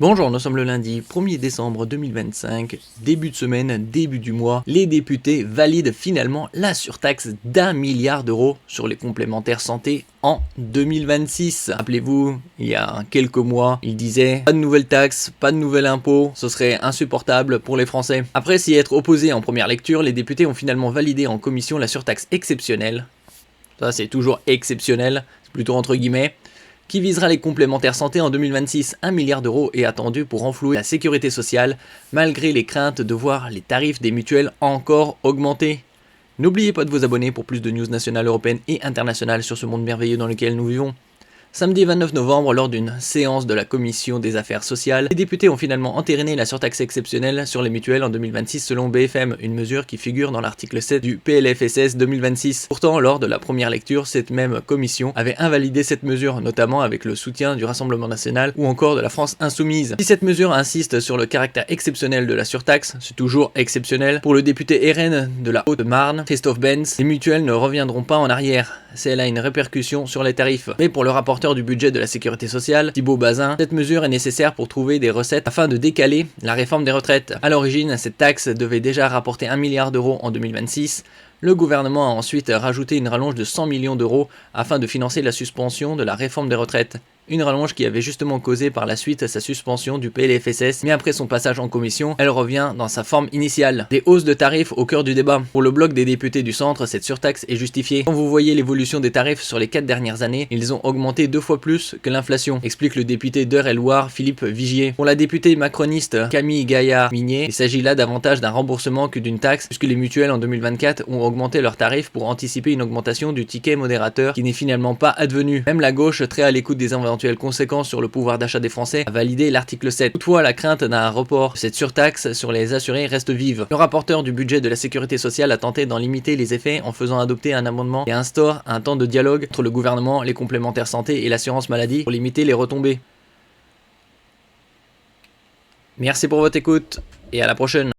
Bonjour, nous sommes le lundi 1er décembre 2025, début de semaine, début du mois. Les députés valident finalement la surtaxe d'1 milliard d'euros sur les complémentaires santé en 2026. Rappelez-vous, il y a quelques mois, ils disaient pas de nouvelles taxes, pas de nouvel impôt, ce serait insupportable pour les Français. Après s'y être opposés en première lecture, les députés ont finalement validé en commission la surtaxe exceptionnelle. Ça c'est toujours exceptionnel, c'est plutôt entre guillemets, qui visera les complémentaires santé en 2026. 1 milliard d'euros est attendu pour renflouer la sécurité sociale, malgré les craintes de voir les tarifs des mutuelles encore augmenter. N'oubliez pas de vous abonner pour plus de news nationales, européennes et internationales sur ce monde merveilleux dans lequel nous vivons. Samedi 29 novembre, lors d'une séance de la Commission des affaires sociales, les députés ont finalement entériné la surtaxe exceptionnelle sur les mutuelles en 2026 selon BFM, une mesure qui figure dans l'article 7 du PLFSS 2026. Pourtant, lors de la première lecture, cette même commission avait invalidé cette mesure, notamment avec le soutien du Rassemblement national ou encore de la France insoumise. Si cette mesure insiste sur le caractère exceptionnel de la surtaxe, c'est toujours exceptionnel. Pour le député RN de la Haute-Marne, Christophe Benz, les mutuelles ne reviendront pas en arrière. Elle a une répercussion sur les tarifs. Mais pour le rapporteur du budget de la sécurité sociale, Thibault Bazin, cette mesure est nécessaire pour trouver des recettes afin de décaler la réforme des retraites. À l'origine, cette taxe devait déjà rapporter 1 milliard d'euros en 2026. Le gouvernement a ensuite rajouté une rallonge de 100 millions d'euros afin de financer la suspension de la réforme des retraites. Une rallonge qui avait justement causé par la suite sa suspension du PLFSS, mais après son passage en commission, elle revient dans sa forme initiale. Des hausses de tarifs au cœur du débat. Pour le bloc des députés du centre, cette surtaxe est justifiée. Quand vous voyez l'évolution des tarifs sur les 4 dernières années, ils ont augmenté 2 fois plus que l'inflation, explique le député d'Eure-et-Loir, Philippe Vigier. Pour la députée macroniste Camille Gaillard-Migné, il s'agit là davantage d'un remboursement que d'une taxe, puisque les mutuelles en 2024 ont augmenté leurs tarifs pour anticiper une augmentation du ticket modérateur qui n'est finalement pas advenue. Même la gauche, très à l'écoute des éventuelles conséquences sur le pouvoir d'achat des Français, a validé l'article 7. Toutefois, la crainte d'un report de cette surtaxe sur les assurés reste vive. Le rapporteur du budget de la sécurité sociale a tenté d'en limiter les effets en faisant adopter un amendement qui instaure un temps de dialogue entre le gouvernement, les complémentaires santé et l'assurance maladie pour limiter les retombées. Merci pour votre écoute et à la prochaine.